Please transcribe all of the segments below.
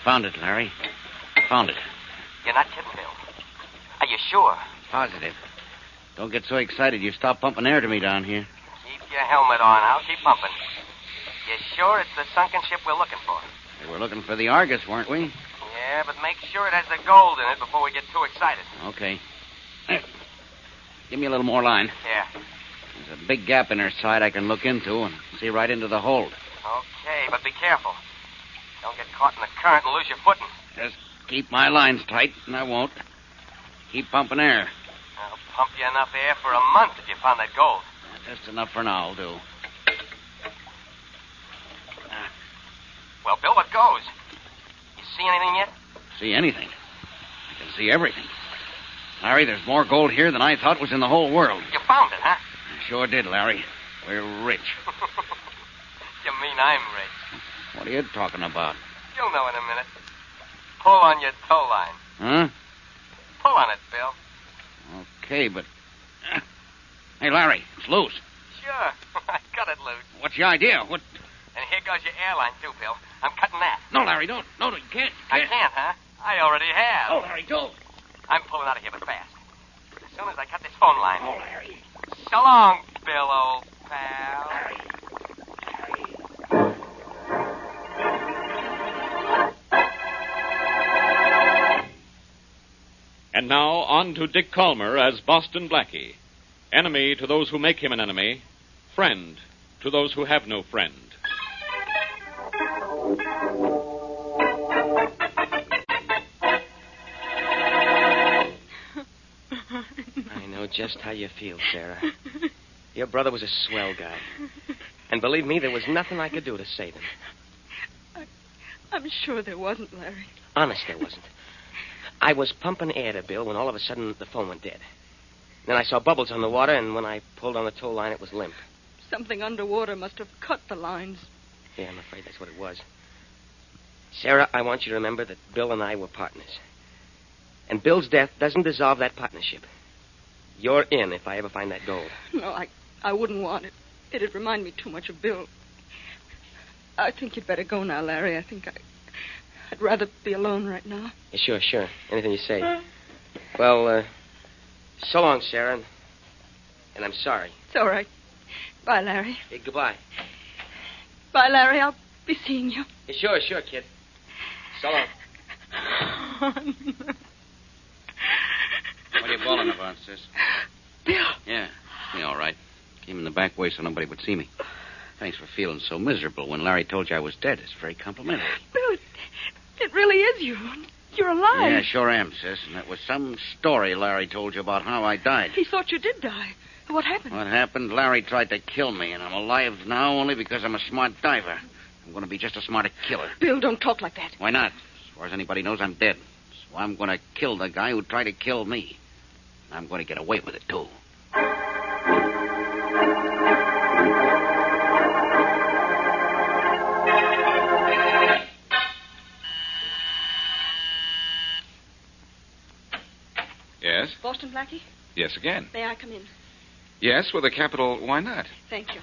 Found it, Larry. Found it. You're not kidding, Bill. Are you sure? Positive. Don't get so excited you stop pumping air to me down here. Keep your helmet on. I'll keep pumping. You sure it's the sunken ship we're looking for? We were looking for the Argus, weren't we? Yeah, but make sure it has the gold in it before we get too excited. Okay. There. Give me a little more line. Yeah. There's a big gap in her side I can look into and see right into the hold. Okay, but be careful. Don't get caught in the current and lose your footing. Just keep my lines tight, and I won't. Keep pumping air. I'll pump you enough air for a month if you found that gold. Just enough for now will do. Well, Bill, what goes? You see anything yet? See anything? I can see everything. Larry, there's more gold here than I thought was in the whole world. You found it, huh? I sure did, Larry. We're rich. You mean I'm rich? What are you talking about? You'll know in a minute. Pull on your tow line. Huh? Pull on it, Bill. Okay, but... Hey, Larry, it's loose. Sure. I got it loose. What's your idea? What... And here goes your airline, too, Bill. I'm cutting that. No, Larry, don't. No, you can't. I can't, huh? I already have. Oh, Larry, don't. I'm pulling out of here, but fast. As soon as I cut this phone line. Oh, Larry. So long, Bill, old pal. Larry. And now on to Dick Calmer as Boston Blackie. Enemy to those who make him an enemy. Friend to those who have no friend. I know just how you feel, Sarah. Your brother was a swell guy. And believe me, there was nothing I could do to save him. I'm sure there wasn't, Larry. Honest, there wasn't. I was pumping air to Bill when all of a sudden the phone went dead. Then I saw bubbles on the water, and when I pulled on the tow line, it was limp. Something underwater must have cut the lines. Yeah, I'm afraid that's what it was. Sarah, I want you to remember that Bill and I were partners. And Bill's death doesn't dissolve that partnership. You're in if I ever find that gold. No, I wouldn't want it. It'd remind me too much of Bill. I think you'd better go now, Larry. I think I'd rather be alone right now. Yeah, sure. Anything you say. Well, so long, Sarah. And I'm sorry. It's all right. Bye, Larry. Hey, goodbye. Bye, Larry. I'll be seeing you. Yeah, sure, kid. So long. What are you bawling about, sis? Bill. Yeah, me all right. Came in the back way so nobody would see me. Thanks for feeling so miserable when Larry told you I was dead. It's very complimentary. Bill, it really is you. You're alive. Yeah, sure am, sis. And it was some story Larry told you about how I died. He thought you did die. What happened? What happened? Larry tried to kill me, and I'm alive now only because I'm a smart diver. I'm going to be just as smart a killer. Bill, don't talk like that. Why not? As far as anybody knows, I'm dead. So I'm going to kill the guy who tried to kill me. And I'm going to get away with it, too. Yes? Boston Blackie? Yes, again. May I come in? Yes, with a capital, why not? Thank you.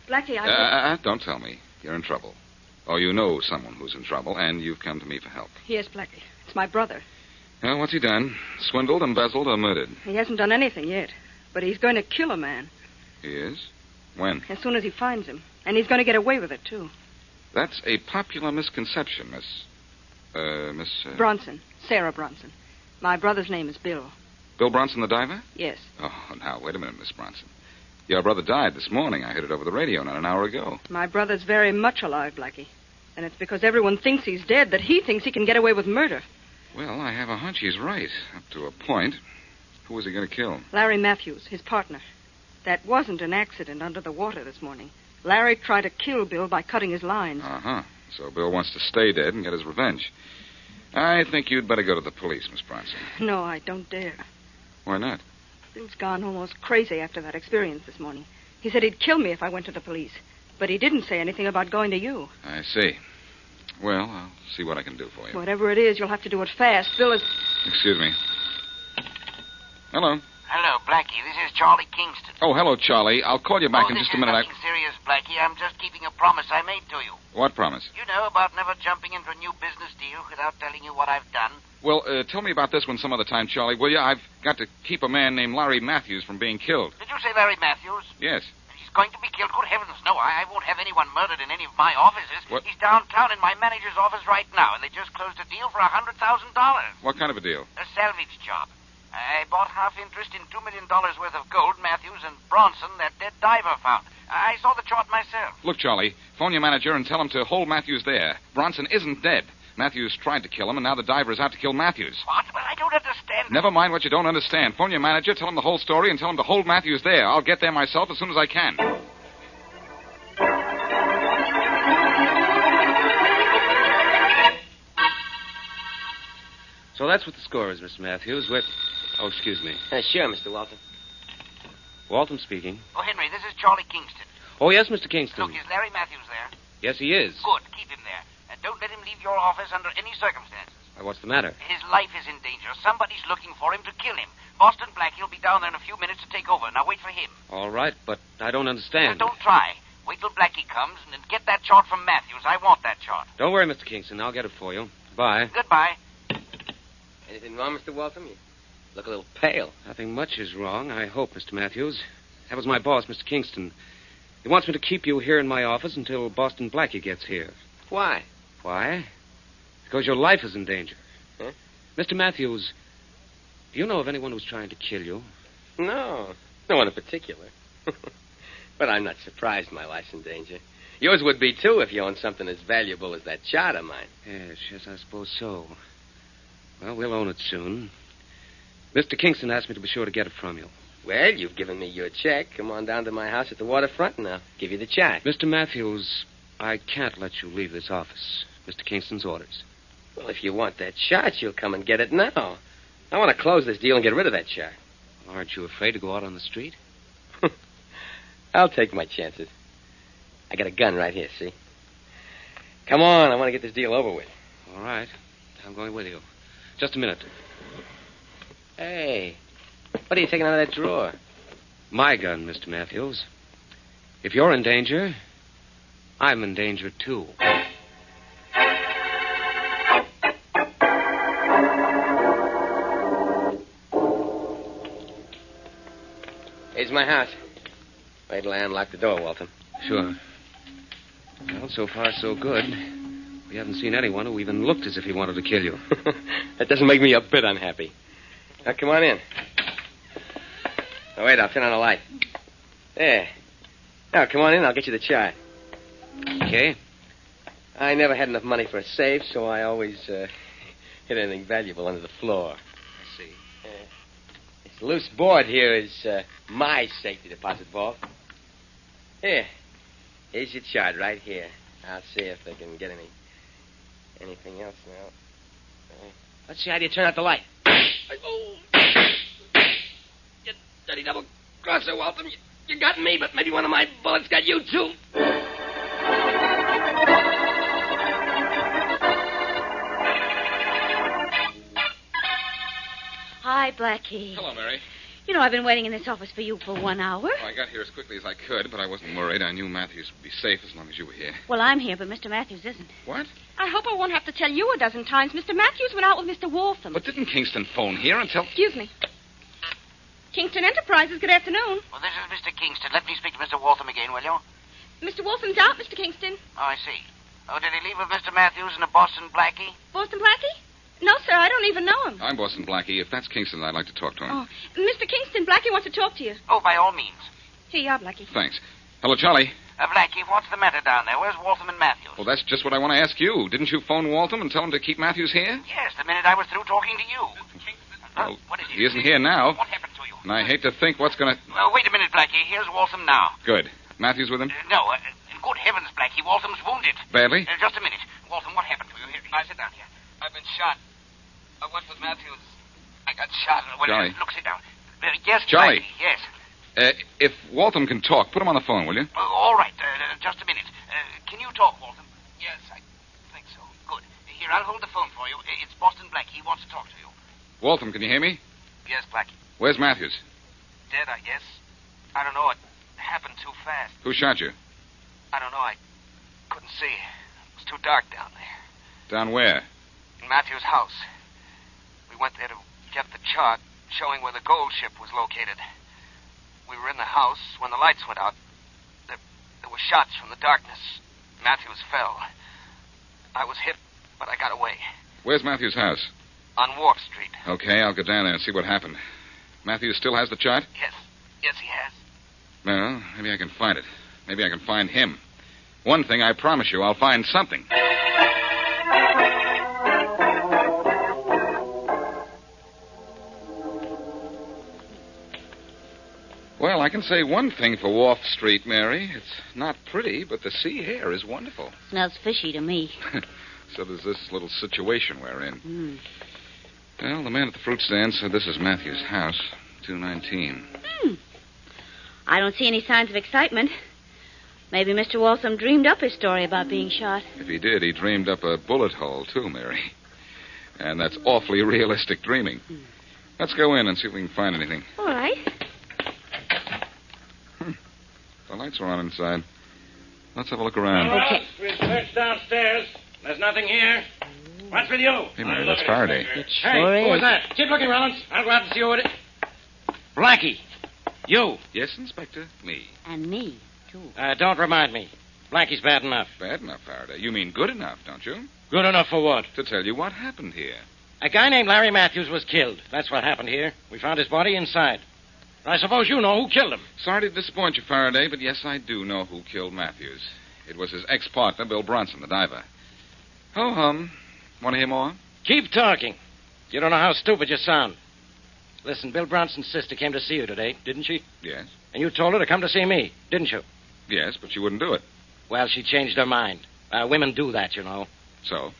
Blackie, Don't tell me. You're in trouble. Oh, you know someone who's in trouble, and you've come to me for help. Yes, Blackie. It's my brother. Well, what's he done? Swindled, embezzled, or murdered? He hasn't done anything yet. But he's going to kill a man. He is? When? As soon as he finds him. And he's going to get away with it, too. That's a popular misconception, Miss... Bronson. Sarah Bronson. My brother's name is Bill. Bill Bronson, the diver? Yes. Oh, now, wait a minute, Miss Bronson. Your brother died this morning. I heard it over the radio not an hour ago. My brother's very much alive, Blackie. And it's because everyone thinks he's dead that he thinks he can get away with murder. Well, I have a hunch he's right, up to a point. Who was he going to kill? Larry Matthews, his partner. That wasn't an accident under the water this morning. Larry tried to kill Bill by cutting his lines. Uh-huh. So Bill wants to stay dead and get his revenge. I think you'd better go to the police, Miss Bronson. No, I don't dare. Why not? Bill's gone almost crazy after that experience this morning. He said he'd kill me if I went to the police. But he didn't say anything about going to you. I see. Well, I'll see what I can do for you. Whatever it is, you'll have to do it fast. Bill is... Excuse me. Hello. Hello, Blackie. This is Charlie Kingston. Oh, hello, Charlie. I'll call you back in just a minute. This is nothing serious, Blackie. I'm just keeping a promise I made to you. What promise? You know about never jumping into a new business deal without telling you what I've done. Well, tell me about this one some other time, Charlie, will you? I've got to keep a man named Larry Matthews from being killed. Did you say Larry Matthews? Yes. He's going to be killed? Good heavens, no. I won't have anyone murdered in any of my offices. What? He's downtown in my manager's office right now, and they just closed a deal for $100,000. What kind of a deal? A salvage job. I bought half interest in $2 million worth of gold Matthews and Bronson, that dead diver, found. I saw the chart myself. Look, Charlie, phone your manager and tell him to hold Matthews there. Bronson isn't dead. Matthews tried to kill him, and now the diver is out to kill Matthews. What? Well, I don't understand. Never mind what you don't understand. Phone your manager, tell him the whole story, and tell him to hold Matthews there. I'll get there myself as soon as I can. So that's what the score is, Mr. Matthews. Oh, excuse me. Sure, Mr. Waltham. Waltham speaking. Oh, Henry, this is Charlie Kingston. Oh, yes, Mr. Kingston. Look, is Larry Matthews there? Yes, he is. Good. Keep him there. And don't let him leave your office under any circumstances. What's the matter? His life is in danger. Somebody's looking for him to kill him. Boston Blackie will be down there in a few minutes to take over. Now wait for him. All right, but I don't understand. Now, don't try. Wait till Blackie comes and then get that chart from Matthews. I want that chart. Don't worry, Mr. Kingston. I'll get it for you. Bye. Goodbye. Anything wrong, Mr. Waltham? You look a little pale. Nothing much is wrong, I hope, Mr. Matthews. That was my boss, Mr. Kingston. He wants me to keep you here in my office until Boston Blackie gets here. Why? Why? Because your life is in danger. Huh? Mr. Matthews, do you know of anyone who's trying to kill you? No. No one in particular. But I'm not surprised my life's in danger. Yours would be, too, if you owned something as valuable as that chart of mine. Yes, I suppose so. Well, we'll own it soon. Mr. Kingston asked me to be sure to get it from you. Well, you've given me your check. Come on down to my house at the waterfront, and I'll give you the chart. Mr. Matthews, I can't let you leave this office. Mr. Kingston's orders. Well, if you want that chart, you'll come and get it now. I want to close this deal and get rid of that chart. Aren't you afraid to go out on the street? I'll take my chances. I got a gun right here, see? Come on, I want to get this deal over with. All right. I'm going with you. Just a minute. Hey, what are you taking out of that drawer? My gun, Mr. Matthews. If you're in danger, I'm in danger, too. Here's my house. Wait till I unlock the door, Waltham. Sure. Well, so far, so good. We haven't seen anyone who even looked as if he wanted to kill you. That doesn't make me a bit unhappy. Now, come on in. Oh, wait, I'll turn on the light. There. Now, come on in, I'll get you the chart. Okay. I never had enough money for a safe, so I always hid anything valuable under the floor. I see. This loose board here is my safety deposit vault. Here. Here's your chart right here. I'll see if they can get anything else now. Let's see, how do you turn out the light? Oh! You dirty double-crosser, Waltham. You got me, but maybe one of my bullets got you, too. Hi, Blackie. Hello, Mary. You know, I've been waiting in this office for you for 1 hour. Well, I got here as quickly as I could, but I wasn't worried. I knew Matthews would be safe as long as you were here. Well, I'm here, but Mr. Matthews isn't. What? I hope I won't have to tell you a dozen times. Mr. Matthews went out with Mr. Waltham. But didn't Kingston phone here and tell... Excuse me. Kingston Enterprises, good afternoon. Well, this is Mr. Kingston. Let me speak to Mr. Waltham again, will you? Mr. Waltham's out, Mr. Kingston. Oh, I see. Oh, did he leave with Mr. Matthews and a Boston Blackie? Boston Blackie? No, sir, I don't even know him. I'm Boston Blackie. If that's Kingston, I'd like to talk to him. Oh, Mr. Kingston, Blackie wants to talk to you. Oh, by all means. Here you are, Blackie. Thanks. Hello, Charlie. Blackie, what's the matter down there? Where's Waltham and Matthews? Well, that's just what I want to ask you. Didn't you phone Waltham and tell him to keep Matthews here? Yes, the minute I was through talking to you. Well, what is it? he isn't here now. What happened to you? And I hate to think what's going to... Wait a minute, Blackie. Here's Waltham now. Good. Matthews with him? No. Good heavens, Blackie. Waltham's wounded. Badly? Just a minute. Waltham, what happened to you? Here, sit down here. I've been shot. I went with Matthews. I got shot. Well, Charlie. Look, sit down. Yes, Charlie. Blackie, yes. If Waltham can talk, put him on the phone, will you? All right. Just a minute. Can you talk, Waltham? Yes, I think so. Good. Here, I'll hold the phone for you. It's Boston Blackie. He wants to talk to you. Waltham, can you hear me? Yes, Blackie. Where's Matthews? dead, I guess. I don't know. It happened too fast. Who shot you? I don't know. I couldn't see. It was too dark down there. Down where? In Matthew's house. We went there to get the chart showing where the gold ship was located. We were in the house when the lights went out. There were shots from the darkness. Matthews fell. I was hit, but I got away. Where's Matthew's house? On Wharf Street. Okay, I'll go down there and see what happened. Matthews still has the chart? Yes. Yes, he has. Well, maybe I can find it. Maybe I can find him. One thing, I promise you, I'll find something. Well, I can say one thing for Wharf Street, Mary. It's not pretty, but the sea air is wonderful. Smells fishy to me. So there's this little situation we're in. Well, the man at the fruit stand said this is Matthew's house, 219. I don't see any signs of excitement. Maybe Mr. Waltham dreamed up his story about being shot. If he did, he dreamed up a bullet hole, too, Mary. And that's awfully realistic dreaming. Let's go in and see if we can find anything. All right. The lights are on inside. Let's have a look around. Okay. We've searched downstairs. There's nothing here. What's with you? Hey, Mary, that's Faraday. It Hey, sure who is. was that? Keep looking, Rollins. I'll go out and see who it is. Blackie. You. Yes, Inspector? Me. And me, too. Don't remind me. Blackie's bad enough. Bad enough, Faraday. You mean good enough, don't you? Good enough for what? To tell you what happened here. A guy named Larry Matthews was killed. That's what happened here. We found his body inside. I suppose you know who killed him. Sorry to disappoint you, Faraday, but yes, I do know who killed Matthews. It was his ex-partner, Bill Bronson, the diver. Ho-hum. Want to hear more? Keep talking. You don't know how stupid you sound. Listen, Bill Bronson's sister came to see you today, didn't she? Yes. And you told her to come to see me, didn't you? Yes, but she wouldn't do it. Well, she changed her mind. Women do that, you know. So?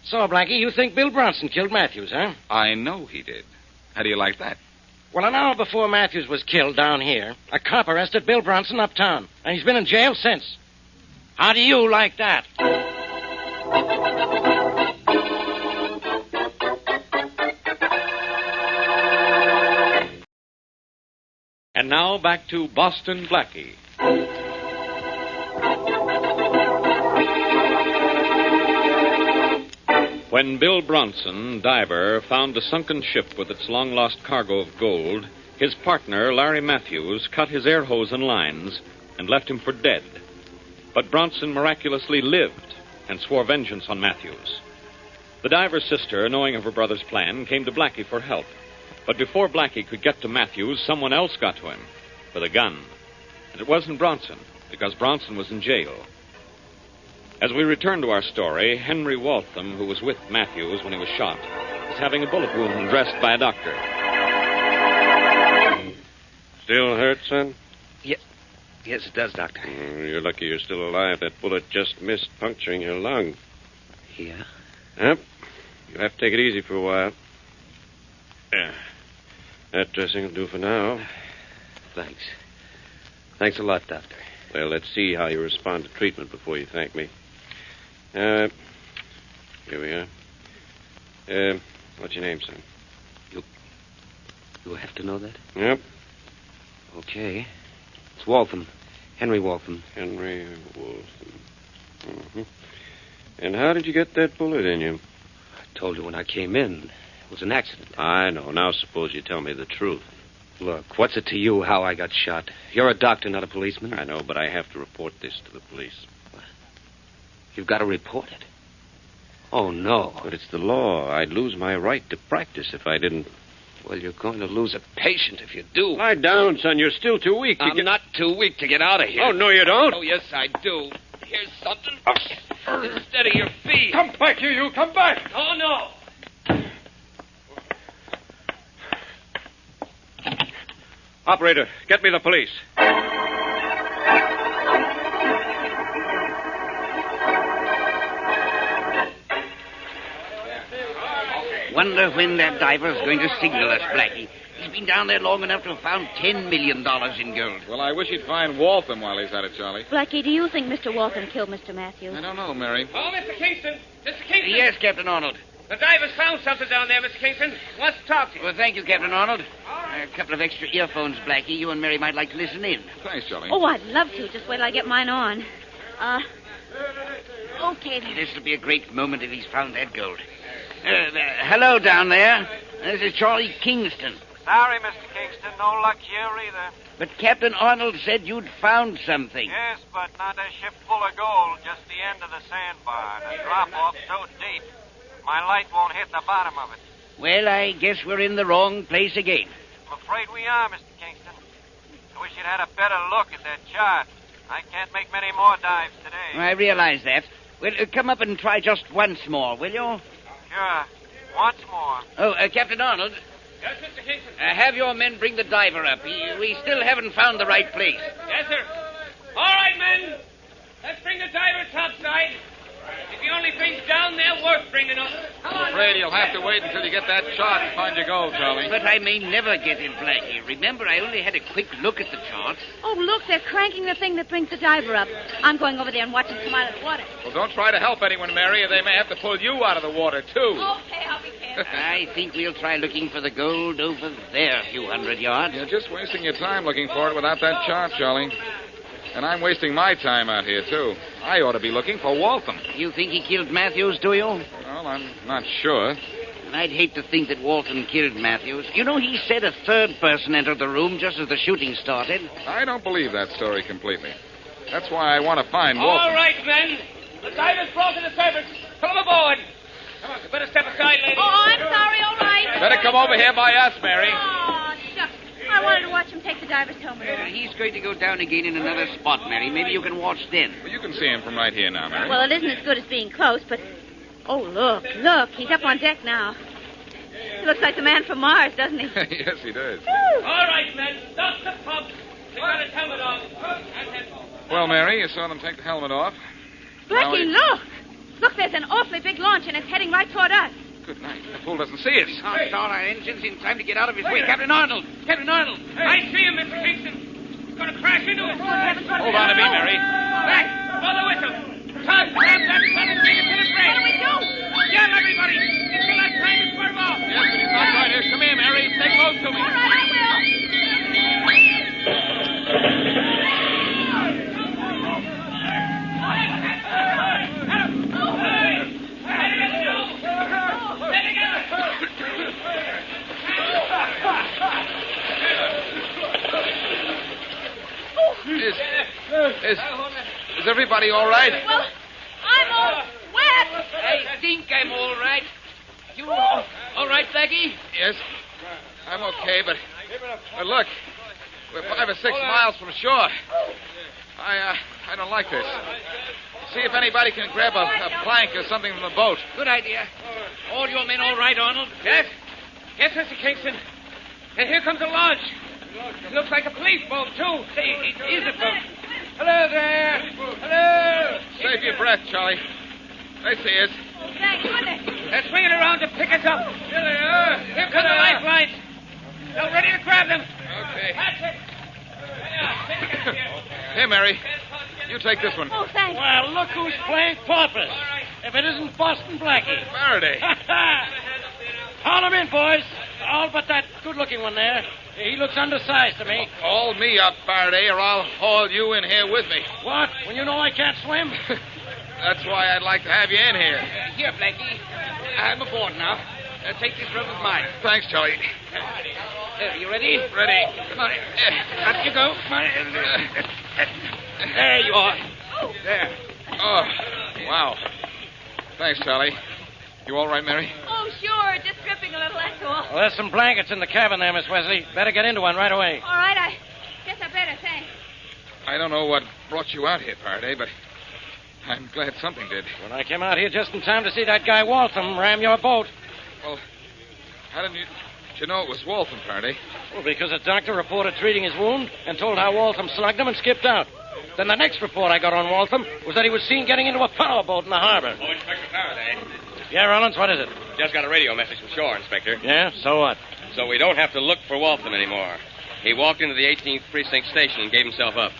So, Blackie, you think Bill Bronson killed Matthews, huh? I know he did. How do you like that? Well, an hour before Matthews was killed down here, a cop arrested Bill Bronson uptown, and he's been in jail since. How do you like that? And now back to Boston Blackie. When Bill Bronson, diver, found the sunken ship with its long-lost cargo of gold, his partner, Larry Matthews, cut his air hose and lines and left him for dead. But Bronson miraculously lived and swore vengeance on Matthews. The diver's sister, knowing of her brother's plan, came to Blackie for help. But before Blackie could get to Matthews, someone else got to him with a gun. And it wasn't Bronson, because Bronson was in jail. As we return to our story, Henry Waltham, who was with Matthews when he was shot, is having a bullet wound dressed by a doctor. Still hurt, son? Yes, it does, Doctor. You're lucky you're still alive. That bullet just missed puncturing your lung. Yeah? Yep. You'll have to take it easy for a while. Yeah. That dressing will do for now. Thanks. Thanks a lot, Doctor. Well, let's see how you respond to treatment before you thank me. Here we are. What's your name, son? You have to know that? Yep. Okay. It's Waltham. Henry Waltham. Henry Waltham. Mm-hmm. And how did you get that bullet in you? I told you when I came in. It was an accident. I know. Now suppose you tell me the truth. Look, what's it to you how I got shot? You're a doctor, not a policeman. I know, but I have to report this to the police. You've got to report it. Oh, no. But it's the law. I'd lose my right to practice if I didn't. Well, you're going to lose a patient if you do. Lie down, son. You're still too weak to I'm not too weak to get out of here. Oh, no, you don't. Oh, yes, I do. Here's something. Steady your feet. Come back here, you. Come back. Oh, no. Operator, get me the police. Wonder when that diver's going to signal us, Blackie. He's been down there long enough to have found $10 million in gold. Well, I wish he'd find Waltham while he's at it, Charlie. Blackie, do you think Mr. Waltham killed Mr. Matthews? I don't know, Mary. Oh, Mr. Kingston. Mr. Kingston. Yes, Captain Arnold. The diver's found something down there, Mr. Kingston. Wants to talk to you. Well, thank you, Captain Arnold. All right. A couple of extra earphones, Blackie. You and Mary might like to listen in. Thanks, Charlie. Oh, I'd love to. Just wait till I get mine on. Okay then. This will be a great moment if he's found that gold. Hello down there. This is Charlie Kingston. Sorry, Mr. Kingston. No luck here either. But Captain Arnold said you'd found something. Yes, but not a ship full of gold. Just the end of the sandbar. The drop-off so deep, my light won't hit the bottom of it. Well, I guess we're in the wrong place again. I'm afraid we are, Mr. Kingston. I wish you'd had a better look at that chart. I can't make many more dives today. I realize that. Well, come up and try just once more, will you? Sure. Once more. Oh, Captain Arnold, Yes, Mr. Kingston. have your men bring the diver up. We still haven't found the right place. Yes, sir. All right, men. Let's bring the diver topside. It's the only thing down there worth bringing up. Come on. I'm afraid you'll have to wait until you get that chart and find your gold, Charlie. But I may never get it, Blackie. Remember, I only had a quick look at the charts. Oh, look, they're cranking the thing that brings the diver up. I'm going over there and watching them out of the water. Well, don't try to help anyone, Mary, or they may have to pull you out of the water, too. Okay, I'll be careful. I think we'll try looking for the gold over there a few hundred yards. You're just wasting your time looking for it without that chart, Charlie. And I'm wasting my time out here, too. I ought to be looking for Waltham. You think he killed Matthews, do you? Well, I'm not sure. I'd hate to think that Waltham killed Matthews. You know, he said a third person entered the room just as the shooting started. I don't believe that story completely. That's why I want to find All Waltham. right, men. The diver's brought to the surface. Pull him aboard. Come on, you better step aside, lady. Oh, I'm sorry, all right. Better come over here by us, Mary. Oh, shucks. I wanted to watch him take the diver's helmet off. He's going to go down again in another spot, Mary. Maybe you can watch then. Well, you can see him from right here now, Mary. Well, it isn't as good as being close, but... Oh, look. He's up on deck now. He looks like the man from Mars, doesn't he? Yes, he does. All right, men. Stop the pump. They got his helmet off. That's it. Well, Mary, you saw them take the helmet off. Blackie, look! Look, there's an awfully big launch, and it's heading right toward us. Good night. The fool doesn't see us. Start our engines in time to get out of his way. Captain Arnold! Captain Arnold! I see him, Mr. Kingston. He's going to crash into us. Hold on to me, Mary. Back. Blow the whistle. Tom, grab that gun and take it to the bridge. What do we do? Yell, everybody. Until that plane is burned off. Yes, but he's not right here. Come here, Mary. Stay close to me. All right, I will. Is everybody all right? Well, I'm all wet. I think I'm all right. You all right, Blackie? Yes. I'm okay, but look, we're 5 or 6 miles from shore. I don't like this. See if anybody can grab a plank or something from the boat. Good idea. All your men all right, Arnold? Yes. Yes, Mr. Kingston. And here comes a launch. It looks like a police boat, too. Say, it is a boat. Hello there. Hello. Save your breath, Charlie. They see us. Oh, thank goodness. They're swinging around to pick us up. Here they are. Here come the lifelines. They're ready to grab them. Okay. That's it. Here, Mary. You take this one. Oh, thanks. Well, look who's playing paupers. If it isn't Boston Blackie. Faraday. Haul him in, boys. All but that good-looking one there. He looks undersized to me. Haul me up, Faraday, or I'll haul you in here with me. What? When you know I can't swim? That's why I'd like to have you in here. Here, Blackie. I'm aboard now. Take this rope of mine. Thanks, Charlie. You ready? Ready. Come on. Up you go. Come on. There you are. There. Oh, wow. Thanks, Charlie. You all right, Mary? Oh, sure. Just dripping a little, that's all. Well, there's some blankets in the cabin there, Miss Wesley. Better get into one right away. All right, I guess I better, thanks. I don't know what brought you out here, Faraday, but I'm glad something did. Well, I came out here just in time to see that guy Waltham ram your boat. Well, how did you know it was Waltham, Faraday? Well, because a doctor reported treating his wound and told how Waltham slugged him and skipped out. Then the next report I got on Waltham was that he was seen getting into a powerboat in the harbor. Oh, Inspector Faraday. Yeah, Rollins, what is it? Just got a radio message from shore, Inspector. Yeah, so what? So we don't have to look for Waltham anymore. He walked into the 18th Precinct Station and gave himself up.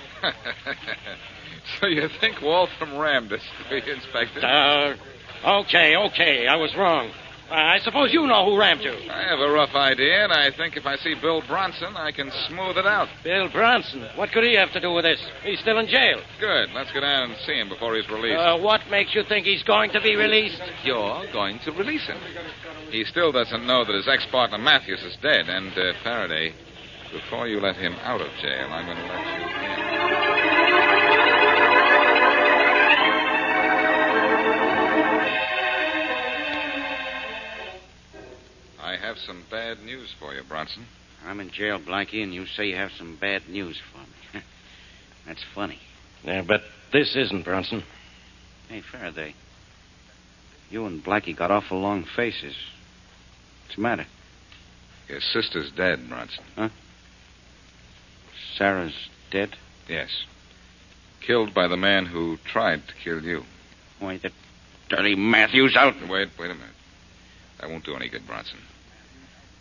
So you think Waltham rammed us, do you, Inspector? Okay, I was wrong. I suppose you know who rammed you. I have a rough idea, and I think if I see Bill Bronson, I can smooth it out. Bill Bronson? What could he have to do with this? He's still in jail. Good. Let's go down and see him before he's released. What makes you think he's going to be released? You're going to release him. He still doesn't know that his ex-partner Matthews is dead, and Faraday, before you let him out of jail, I'm going to let you in. I have some bad news for you, Bronson. I'm in jail, Blackie, and you say you have some bad news for me. That's funny. Yeah, but this isn't, Bronson. Hey, Faraday. You and Blackie got awful long faces. What's the matter? Your sister's dead, Bronson. Huh? Sarah's dead? Yes. Killed by the man who tried to kill you. Why, that dirty Matthews out. Wait a minute. That won't do any good, Bronson.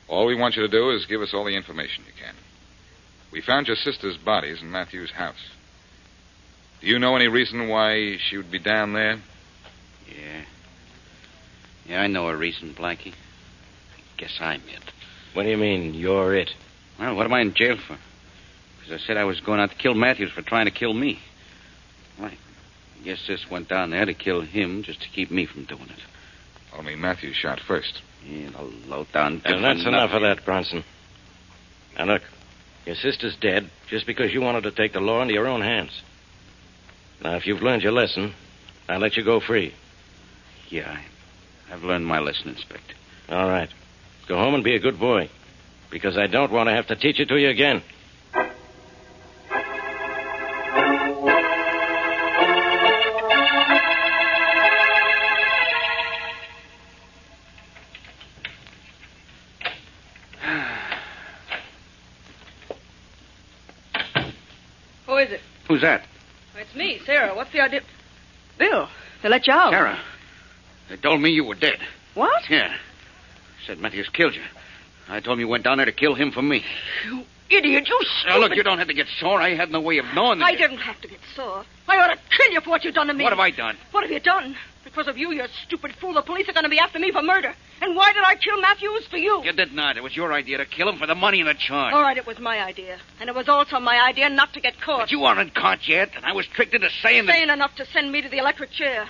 All we want you to do is give us all the information you can. We found your sister's bodies in Matthew's house. Do you know any reason why she would be down there? Yeah, I know a reason, Blackie. I guess I'm it. What do you mean, you're it? Well, what am I in jail for? Because I said I was going out to kill Matthews for trying to kill me. Well, I guess this went down there to kill him just to keep me from doing it. Only Matthews shot first. Yeah, the low-down... And that's enough of that, Bronson. Now, look, your sister's dead just because you wanted to take the law into your own hands. Now, if you've learned your lesson, I'll let you go free. Yeah, I've learned my lesson, Inspector. All right. Go home and be a good boy, because I don't want to have to teach it to you again. Who is it? Who's that? It's me, Sarah. What's the idea? Bill, they let you out. Sarah. They told me you were dead. What? Yeah. Said Matthews killed you. I told him you went down there to kill him for me. You idiot, you stupid... Now, look, you don't have to get sore. I had no way of knowing that... I didn't have to get sore. I ought to kill you for what you've done to me. What have I done? What have you done? Because of you, you stupid fool, the police are going to be after me for murder. And why did I kill Matthews? For you. You did not. It was your idea to kill him for the money and the charge. All right, it was my idea. And it was also my idea not to get caught. But you aren't caught yet, and I was tricked into saying that... Sane enough to send me to the electric chair.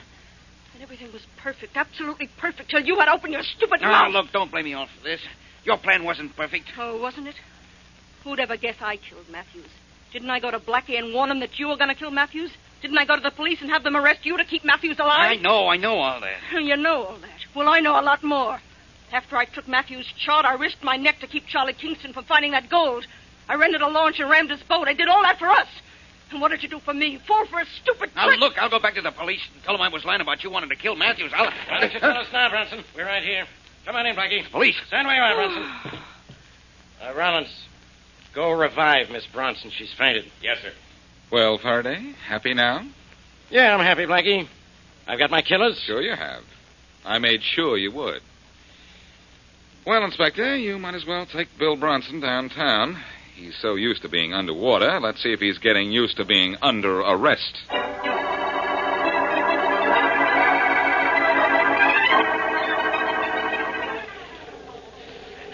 And everything was perfect, absolutely perfect, till you had opened your stupid mouth. Now, look, don't blame me all for this. Your plan wasn't perfect. Oh, wasn't it? Who'd ever guess I killed Matthews? Didn't I go to Blackie and warn him that you were going to kill Matthews? Didn't I go to the police and have them arrest you to keep Matthews alive? I know all that. You know all that. Well, I know a lot more. After I took Matthews' shot, I risked my neck to keep Charlie Kingston from finding that gold. I rented a launch and rammed his boat. I did all that for us. And what did you do for me? Fall for a stupid Now, trick. look, I'll go back to the police and tell them I was lying about you wanting to kill Matthews. Why don't you tell us now, Bronson? We're right here. Come on in, Blackie. Police. Stand where you are, Bronson. Rollins, go revive Miss Bronson. She's fainted. Yes, sir. Well, Faraday, happy now? Yeah, I'm happy, Blackie. I've got my killers. Sure you have. I made sure you would. Well, Inspector, you might as well take Bill Bronson downtown. He's so used to being underwater. Let's see if he's getting used to being under arrest.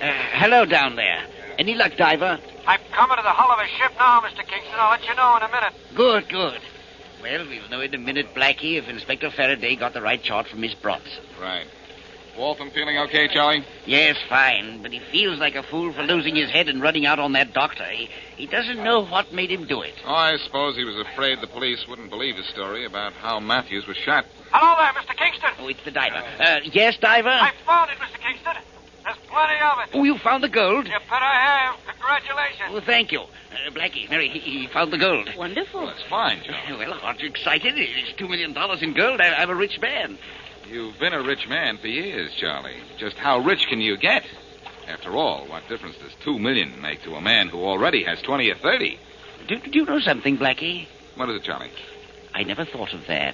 Hello down there. Any luck, Diver? I'm coming to the hull of a ship now, Mr. Kingston. I'll let you know in a minute. Good. Well, we'll know in a minute, Blackie, if Inspector Faraday got the right chart from Miss Bronson. Right. Waltham feeling okay, Charlie? Yes, fine, but he feels like a fool for losing his head and running out on that doctor. He doesn't know what made him do it. Oh, I suppose he was afraid the police wouldn't believe his story about how Matthews was shot. Hello there, Mr. Kingston. Oh, it's the diver. Yes, Diver? I found it, Mr. Kingston. There's plenty of it. Oh, you found the gold? You bet I have. Congratulations. Well, thank you. Blackie, Mary, he found the gold. Wonderful. Well, that's fine, Joe. Well, aren't you excited? It's $2 million in gold. I'm a rich man. You've been a rich man for years, Charlie. Just how rich can you get? After all, what difference does $2 million make to a man who already has 20 or 30? Do you know something, Blackie? What is it, Charlie? I never thought of that.